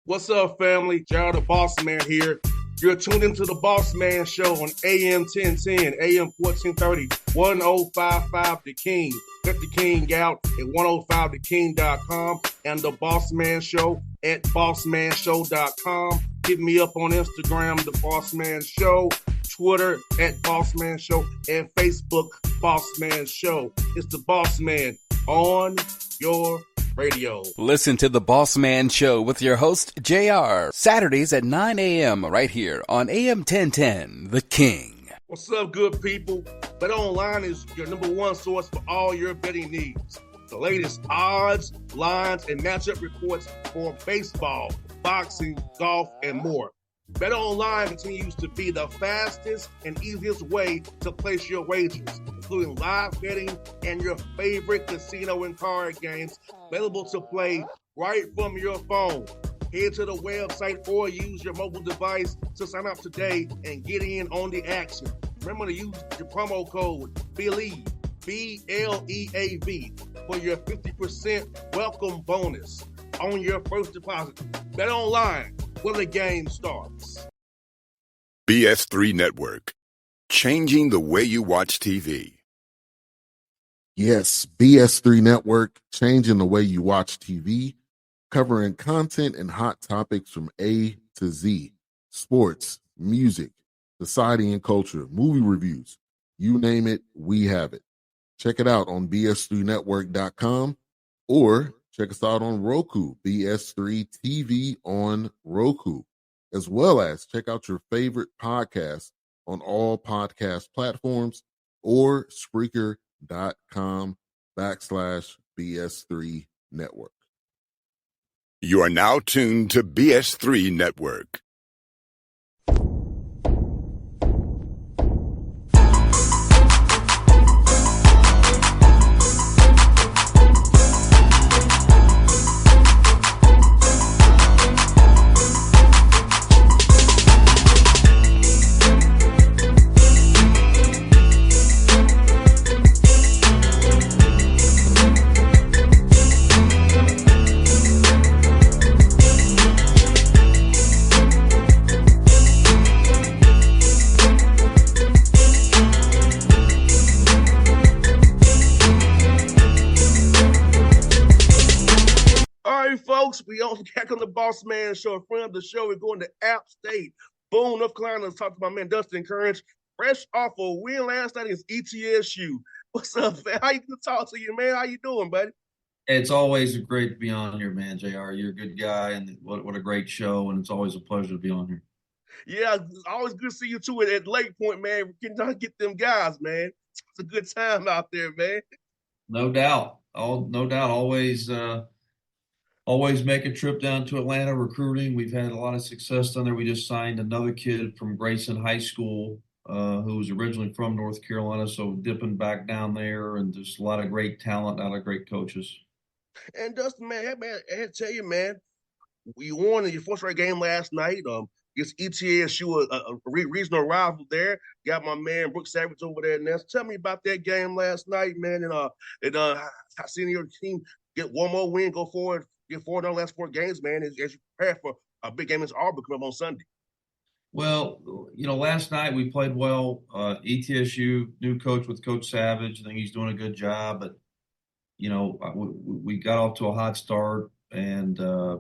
What's up, family? Gerald the Bossman here. You're tuned into the Bossman Show on AM 1010, AM 1430, 1055 The King. Let the King out at 105theking.com and the Bossman Show at bossmanshow.com. Hit me up on Instagram, The Bossman Show, Twitter at Bossman Show, and Facebook, Bossman Show. It's the Bossman on your radio. Listen to the Bossman Show with your host, JR, Saturdays at 9 a.m. right here on AM 1010, The King. What's up, good people? BetOnline is your number one source for all your betting needs. The latest odds, lines, and matchup reports for baseball, boxing, golf, and more. BetOnline continues to be the fastest and easiest way to place your wagers, including live betting and your favorite casino and card games available to play right from your phone. Head to the website or use your mobile device to sign up today and get in on the action. Remember to use your promo code BELIEVE, B-L-E-A-V, for your 50% welcome bonus on your first deposit. BetOnline, where the game starts. BS3 Network, changing the way you watch TV. Yes, BS3 Network, changing the way you watch TV, covering content and hot topics from A to Z, sports, music, society and culture, movie reviews, you name it, we have it. Check it out on bs3network.com or check us out on Roku, BS3 TV on Roku, as well as check out your favorite podcast on all podcast platforms or Spreaker.com/BS3 Network. You are now tuned to BS3 Network. Folks, we on back on the Bossman Show. A friend of the show, we're going to App State, Boone, North Carolina, to talk to my man Dustin Kerns, fresh off a win last night against ETSU. What's up, man? How you gonna talk to you, man? How you doing, buddy? It's always great to be on here, man, JR. You're a good guy, and what a great show, and it's always a pleasure to be on here. Yeah, it's always good to see you too at Lake Point, man. We can get them guys, man. It's a good time out there, man. No doubt. No doubt. Always make a trip down to Atlanta recruiting. We've had a lot of success down there. We just signed another kid from Grayson High School who was originally from North Carolina, so dipping back down there, and just a lot of great talent, a lot of great coaches. And Dustin, man, I had to tell you, man, we won in your first-rate game last night against ETSU, a regional rival there. Got my man Brooks Savage over there. Now, tell me about that game last night, man, and seeing your team get one more win, go forward. Get 4 in the last 4 games, man, as you prepare for a big game against Auburn coming up on Sunday. Well, last night we played well. ETSU, new coach with Coach Savage. I think he's doing a good job. But, we got off to a hot start. And, I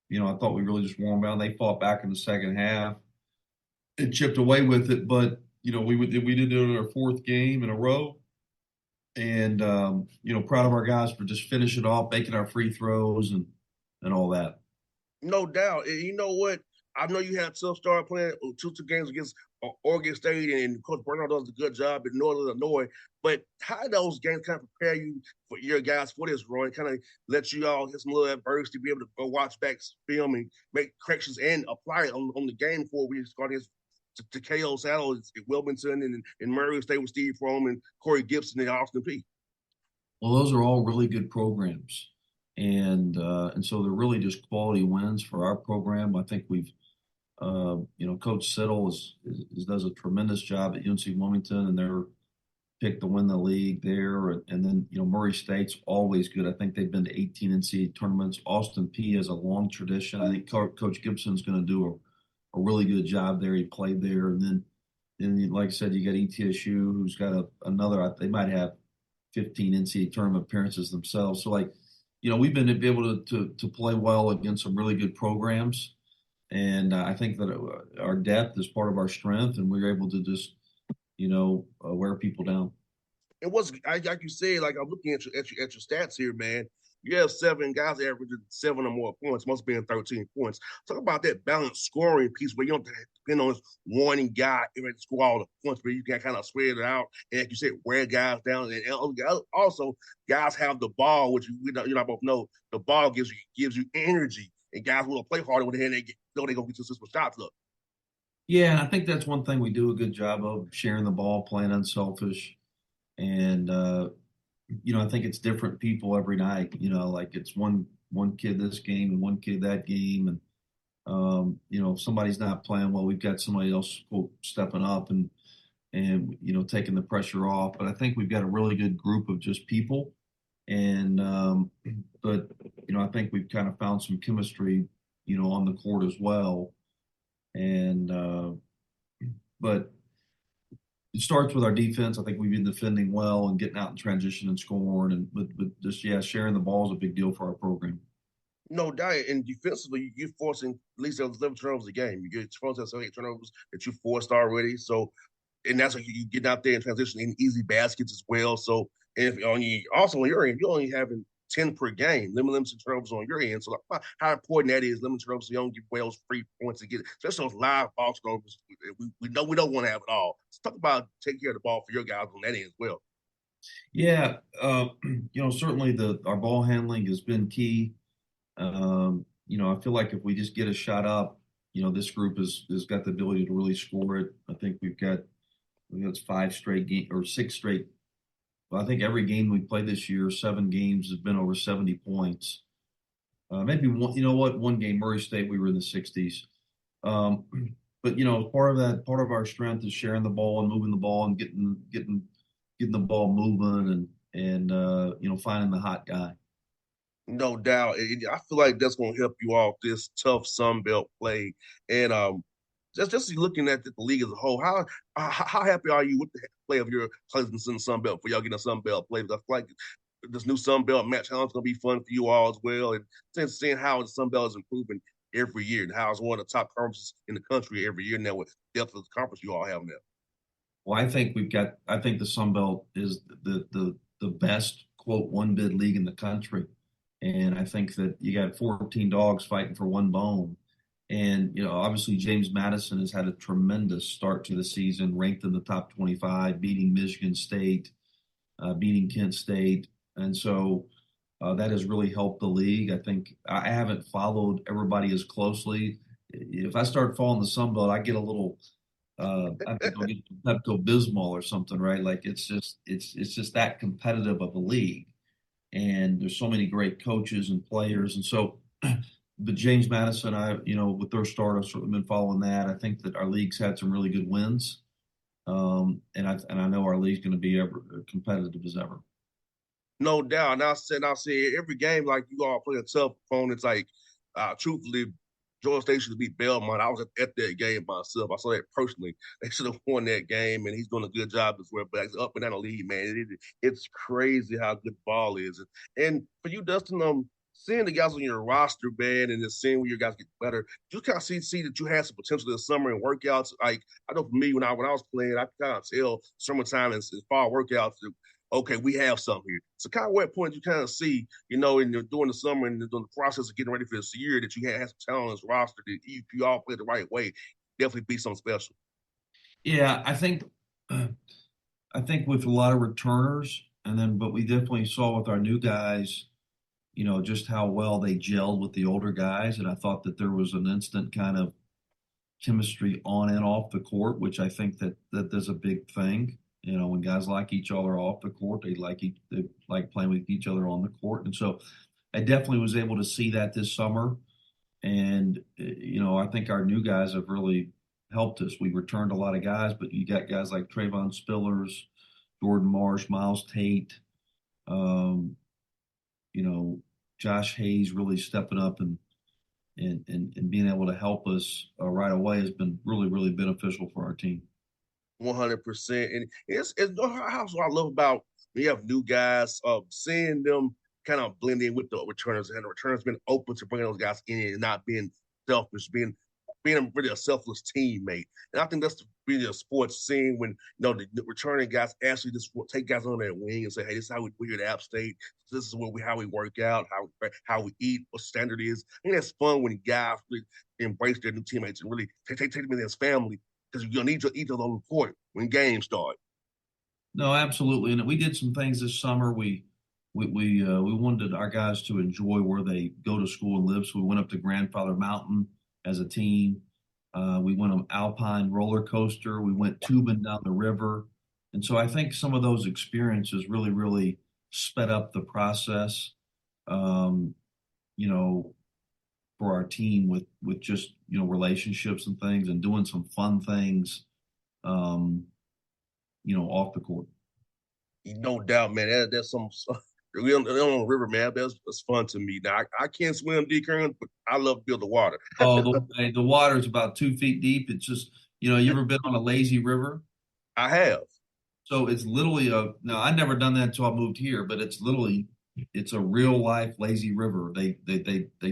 thought we really just warmed down. They fought back in the second half. It chipped away with it. But, we did it in our 4th game in a row. And, proud of our guys for just finishing off, making our free throws and all that. No doubt. And you know what? I know you had a tough start playing 2 games against Oregon State, and Coach Bernard does a good job in Northern Illinois. But how do those games kind of prepare you for your guys for this, Roy, and kind of let you all get some little adversity, be able to go watch back film and make corrections and apply it on the game before we start against to KO Saddle at Wilmington and Murray State with Steve Fromm and Corey Gibson and Austin Peay? Well, those are all really good programs. And so they're really just quality wins for our program. I think we've, Coach Siddle does a tremendous job at UNC Wilmington, and they're picked to win the league there. And then, Murray State's always good. I think they've been to 18 NCAA tournaments. Austin P has a long tradition. I think Coach Gibson's going to do a really good job there. He played there. And then like I said, you got ETSU, who's got another, they might have 15 NCAA tournament appearances themselves. So, we've been able to play well against some really good programs. And I think that our depth is part of our strength, and we're able to just, wear people down. And like you said, like I'm looking at your stats here, man. You have 7 guys averaging 7 or more points, most being 13 points. Talk about that balanced scoring piece where you don't depend on this one guy to score all the points, but you can kind of spread it out. And like you said, wear guys down. And also, guys have the ball, which you both know. The ball gives you energy, and guys will play harder when they're going to get some shots up. Yeah, and I think that's one thing we do a good job of, sharing the ball, playing unselfish. And I think it's different people every night. Like it's one kid this game and one kid that game, and if somebody's not playing well, we've got somebody else stepping up and taking the pressure off. But I think we've got a really good group of just people, and but I think we've kind of found some chemistry, on the court as well, and but. It starts with our defense. I think we've been defending well and getting out in transition and scoring, but just sharing the ball is a big deal for our program. No doubt. And defensively, you're forcing at least 11 turnovers a game. You get 12 to 8 turnovers that you forced already. So, and that's like you get out there and transition in easy baskets as well. So, and on your end, you're only having 10 per game, limited turnovers on your end. So, like, how important that is, limited turnovers, so you don't give Wales free points to get it, especially those live ball turnovers. We know we don't want to have it all. So, talk about taking care of the ball for your guys on that end as well. Yeah, certainly our ball handling has been key. I feel like if we just get a shot up, this group has got the ability to really score it. I think we've got 5 straight games or 6 straight. Well, I think every game we played this year, 7 games, has been over 70 points. Maybe one game, Murray State, we were in the 60s. But part of our strength is sharing the ball and moving the ball and getting the ball moving and finding the hot guy. No doubt. I feel like that's going to help you off this tough Sun Belt play. And just looking at the league as a whole, how happy are you with the play of your Pleasants in the Sun Belt for y'all getting a Sun Belt play? I feel like this new Sun Belt match challenge is going to be fun for you all as well. And seeing how the Sun Belt is improving every year and how it's one of the top conferences in the country every year now with the depth of the conference you all have now. Well, I think the Sun Belt is the best, quote, one bid league in the country. And I think that you got 14 dogs fighting for one bone. And, obviously James Madison has had a tremendous start to the season, ranked in the top 25, beating Michigan State, beating Kent State. And so that has really helped the league. I think I haven't followed everybody as closely. If I start following the Sun Belt, I get a little I think I'll get Pepto-Bismol or something, right? Like it's just that competitive of a league. And there's so many great coaches and players. And so, but James Madison, with their start, I've certainly been following that. I think that our league's had some really good wins. And I know our league's going to be ever competitive as ever. No doubt. And I said every game, like you all play a tough opponents. Like, truthfully, Georgia State should beat Belmont. I was at that game myself. I saw that personally. They should have won that game, and he's doing a good job as well. But it's up and down the league, man. It's crazy how good ball is. And for you, Dustin, seeing the guys on your roster, man, and just seeing where your guys get better, you kind of see that you had some potential this summer in workouts. Like, I know for me, when I was playing, I kind of tell summertime and fall workouts – okay, we have something here. So kind of what point you kind of see, during the summer and during the process of getting ready for this year that you have some talent on this roster that if you all play the right way, definitely be something special. Yeah, I think with a lot of returners, but we definitely saw with our new guys, just how well they gelled with the older guys. And I thought that there was an instant kind of chemistry on and off the court, which I think that there's a big thing. When guys like each other off the court, they like playing with each other on the court. And so I definitely was able to see that this summer. And, I think our new guys have really helped us. We returned a lot of guys, but you got guys like Trayvon Spillers, Jordan Marsh, Miles Tate, um, Josh Hayes really stepping up and being able to help us right away has been really, really beneficial for our team. 100%. And it's how what I love about we have new guys, seeing them kind of blend in with the returners, and the returners been open to bringing those guys in and not being selfish, being really a selfless teammate. And I think that's really a sports scene when the returning guys actually just take guys on their wing and say, "Hey, this is how we're here at App State. This is how we work out, how we eat, what standard is." I think that's fun when guys really embrace their new teammates and really take them in as family because you're gonna need to eat on the court when games start. No, absolutely. And we did some things this summer. We wanted our guys to enjoy where they go to school and live. So we went up to Grandfather Mountain as a team. We went on Alpine roller coaster. We went tubing down the river. And so I think some of those experiences really, really sped up the process, um, you know, for our team with just, relationships and things and doing some fun things, um, off the court. No doubt, man. That's some we on the river, man. That's fun to me. Now I can't swim, D. Kerns, but I love to be on the water. Oh, the water is about 2 feet deep. It's just, you ever been on a lazy river? I have. So it's literally no, I never done that until I moved here, but it's a real life lazy river. They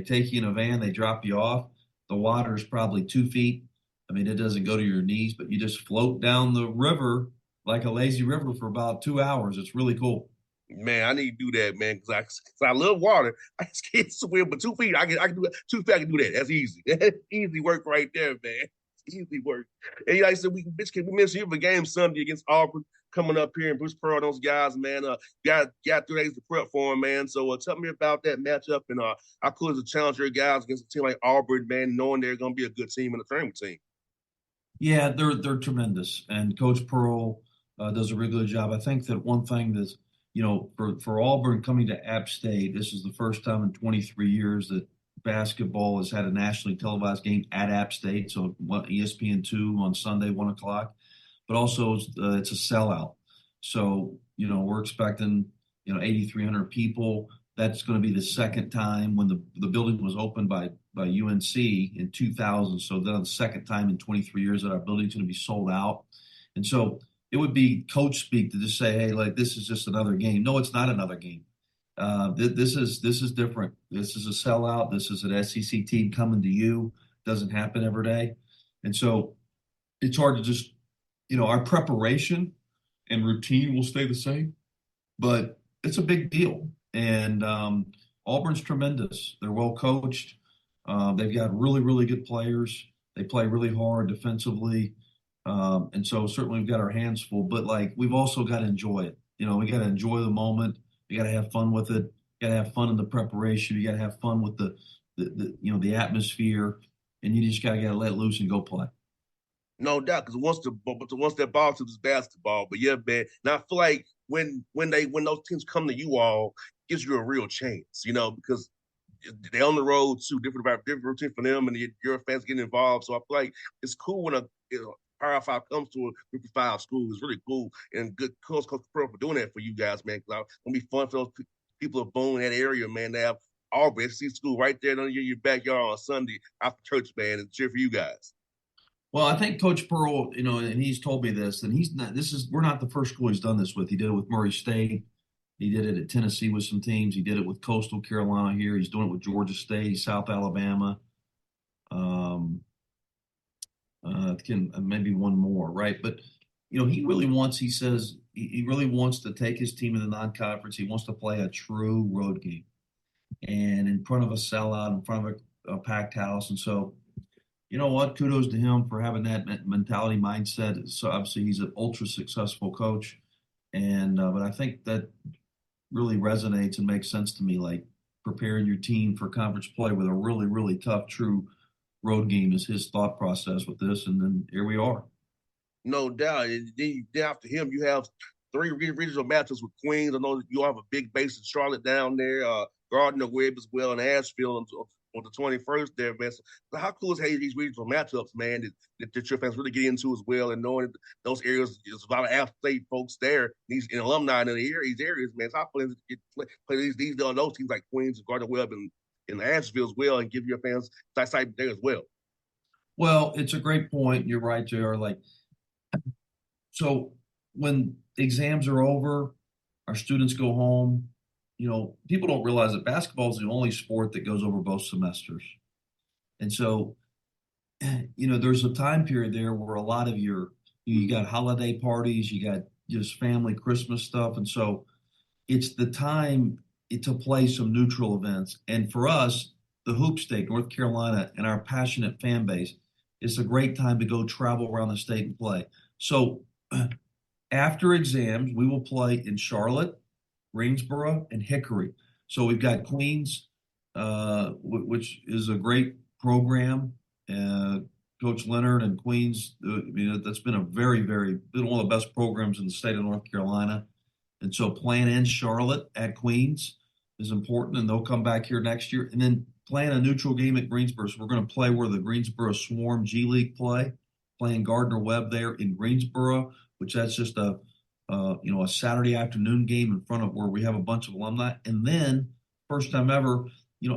take you in a van, they drop you off. The water is probably 2 feet. I mean, it doesn't go to your knees, but you just float down the river like a lazy river for about 2 hours. It's really cool. Man, I need to do that, man, because I love water. I just can't swim, but 2 feet, I can do that. 2 feet, I can do that. That's easy. That's easy work right there, man. It's easy work. And like I said, we mentioned you have a game Sunday against Auburn coming up here in Bruce Pearl. Those guys, man, got 3 days to prep for them, man. So tell me about that matchup and how cool is to challenge your guys against a team like Auburn, man, knowing they're going to be a good team and a tournament team. Yeah, they're tremendous, and Coach Pearl does a really good job. I think that one thing that's for Auburn coming to App State, this is the first time in 23 years that basketball has had a nationally televised game at App State. So ESPN2 on Sunday, 1 o'clock, but also it's a sellout. So we're expecting 8,300 people. That's going to be the second time when the building was opened by UNC in 2000. So then the second time in 23 years that our building's going to be sold out. And so it would be coach speak to just say, hey, like this is just another game. No, it's not another game. This is different. This is a sellout. This is an SEC team coming to you. Doesn't happen every day. And so it's hard to just, our preparation and routine will stay the same, but it's a big deal. And Auburn's tremendous. They're well coached. They've got really, really good players. They play really hard defensively. And so certainly we've got our hands full, but we've also got to enjoy it. We got to enjoy the moment. You got to have fun with it. You got to have fun in the preparation. You got to have fun with the atmosphere, and you just got to let loose and go play. No doubt, because once that ball to this basketball, but yeah, man. Now I feel like when those teams come to you all, it gives you a real chance, because they're on the road too, different routine for them, and your fans getting involved. So I feel like it's cool when a Power 5 comes to a Group of 5 school. It's really cool and good Coach Pearl for doing that for you guys, man. Because it's gonna be fun for those people of Boone, that area, man. They have Auburn SC school right there in your backyard on Sunday after church, man, and cheer for you guys. Well, I think Coach Pearl, and he's told me this, and we're not the first school he's done this with. He did it with Murray State. He did it at Tennessee with some teams. He did it with Coastal Carolina here. He's doing it with Georgia State, South Alabama. Maybe one more, right? But, he says he really wants to take his team in the non-conference. He wants to play a true road game and in front of a sellout, in front of a packed house. And so, you know what? Kudos to him for having that mentality mindset. So obviously he's an ultra successful coach. And, but I think that really resonates and makes sense to me, like preparing your team for conference play with a really, really tough, true road game is his thought process with this. And then here we are. No doubt. And then after him, you have 3 regional matchups with Queens. I know you have a big base in Charlotte down there, Gardner Webb as well, and Asheville on the 21st there, man. So how cool is these regional matchups, man, that your fans really get into as well, and knowing that those areas, there's a lot of out-state folks there, these alumni in these areas, man. So how cool is it to play these those teams like Queens, Gardner Webb, and Asheville as well, and give your fans that type there as well. Well, it's a great point. You're right, JR. So when exams are over, our students go home. People don't realize that basketball is the only sport that goes over both semesters. And so, there's a time period there where a lot of you got holiday parties, you got just family Christmas stuff. And so it's the time to play some neutral events. And for us, the Hoop State, North Carolina, and our passionate fan base, it's a great time to go travel around the state and play. So after exams, we will play in Charlotte, Greensboro, and Hickory. So we've got Queens, which is a great program. Coach Leonard and Queens, that's been been one of the best programs in the state of North Carolina. And so playing in Charlotte at Queens is important, and they'll come back here next year. And then playing a neutral game at Greensboro. So we're going to play where the Greensboro Swarm G League playing Gardner Webb there in Greensboro, which that's just a Saturday afternoon game in front of where we have a bunch of alumni. And then first time ever,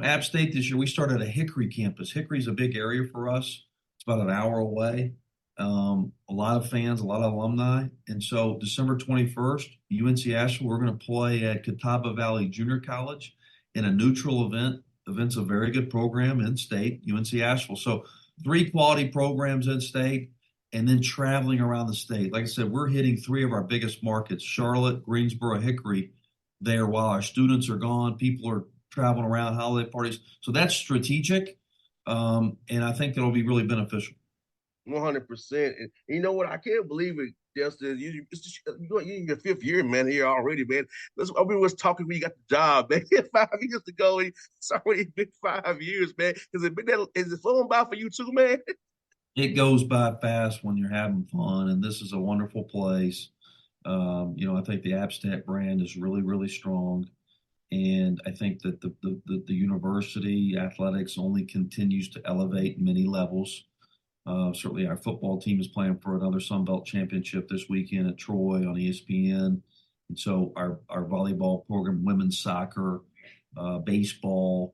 App State this year, we started at Hickory campus. Hickory's a big area for us. It's about an hour away. A lot of fans, a lot of alumni. And so December 21st, UNC Asheville, we're going to play at Catawba Valley Junior College in a neutral event. The event's a very good program in state, UNC Asheville. So 3 quality programs in state, and then traveling around the state. Like I said, we're hitting 3 of our biggest markets, Charlotte, Greensboro, Hickory, there while our students are gone. People are traveling around, holiday parties. So that's strategic, and I think that'll be really beneficial. 100%. And you know what? I can't believe it, Dustin. You're in your 5th year, man, here already, man. We was talking when you got the job, man. 5 years ago, it's already been 5 years, man. Is it flown by for you too, man? It goes by fast when you're having fun, and this is a wonderful place. I think the App State brand is really, really strong. And I think that the university athletics only continues to elevate many levels. Certainly our football team is playing for another Sun Belt championship this weekend at Troy on ESPN. And so our volleyball program, women's soccer, baseball,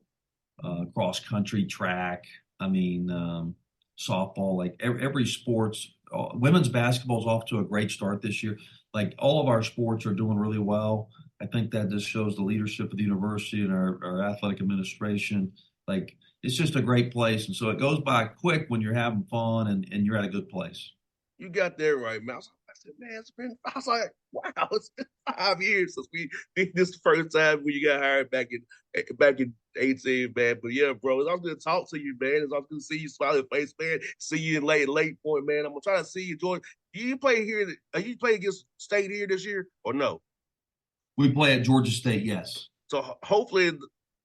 cross country, track, softball, like every sports, women's basketball is off to a great start this year. Like all of our sports are doing really well. I think that just shows the leadership of the university and our athletic administration. Like, it's just a great place. And so it goes by quick when you're having fun and you're at a good place. You got that right, man. I said, man, I was like, wow, it's been 5 years since we did this the first time when you got hired back in 18, man. But yeah, bro, it's always good to talk to you, man. It's always good to see you smiling face, man. See you in late point, man. I'm gonna try to see you, Jordan. You play here? Are you playing against State here this year or no? We play at Georgia State, yes. So hopefully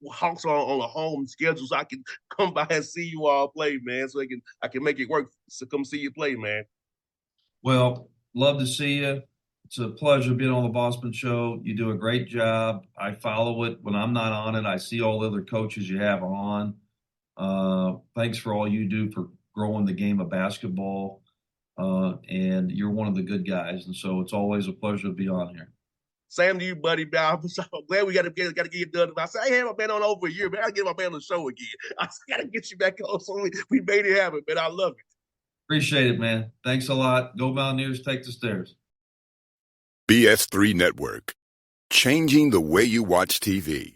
Hawks are on a home schedule, so I can come by and see you all play, man. So I can make it work to come see you play, man. Well, love to see you. It's a pleasure being on the Bossman Show. You do a great job. I follow it when I'm not on it. I see all the other coaches you have on. Thanks for all you do for growing the game of basketball. And you're one of the good guys. And so it's always a pleasure to be on here. Same to you, buddy. Man. I'm so glad we got to get it done. I said, I haven't been on over a year, man. I got to get my man on the show again. I got to get you back on. So we made it happen, man. I love it. Appreciate it, man. Thanks a lot. Go Mountaineers, take the stairs. BS3 Network, changing the way you watch TV.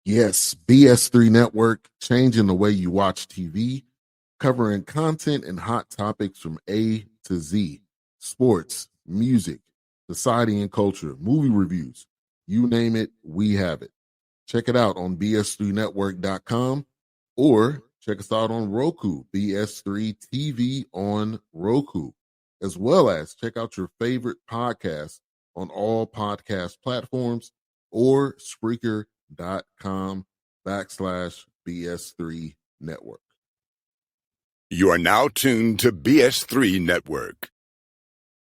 Yes, BS3 Network, changing the way you watch TV, covering content and hot topics from A to Z, sports, music, society and culture, movie reviews, you name it, we have it. Check it out on bs3network.com or check us out on Roku, BS3 TV on Roku, as well as check out your favorite podcasts on all podcast platforms or Spreaker.com/BS3 Network. You are now tuned to BS3 Network.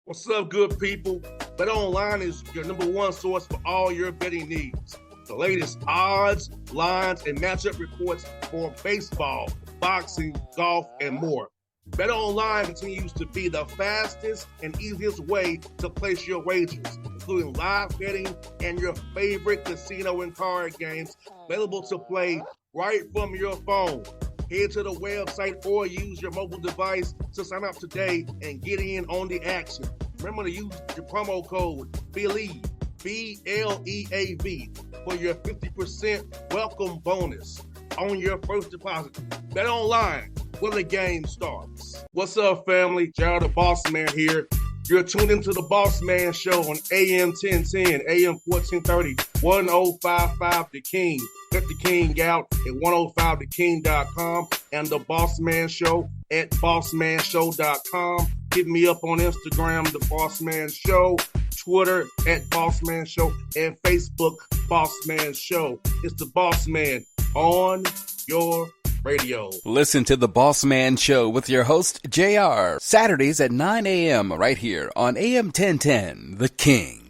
What's up, good people? Bet Online is your #1 source for all your betting needs. the latest odds, lines, and matchup reports for baseball, boxing, golf, and more. BetOnline continues to be the fastest and easiest way to place your wagers, including live betting and your favorite casino and card games available to play right from your phone. Head to the website or use your mobile device to sign up today and get in on the action. Remember to use your promo code BELIEVE, BLEAV, for your 50% welcome bonus on your first deposit. BetOnline, where the game starts. What's up, family? Jared the Bossman here. You're tuned into the Bossman Show on AM 1010, AM 1430, 1055 The King. Check The King out at 105theking.com and the Bossman Show at bossmanshow.com. Hit me up on Instagram, The Bossman Show, Twitter at Bossman Show, and Facebook, Bossman Show. It's the Bossman on your radio. Listen to the Bossman Show with your host, JR, Saturdays at 9 a.m. right here on AM 1010, The King.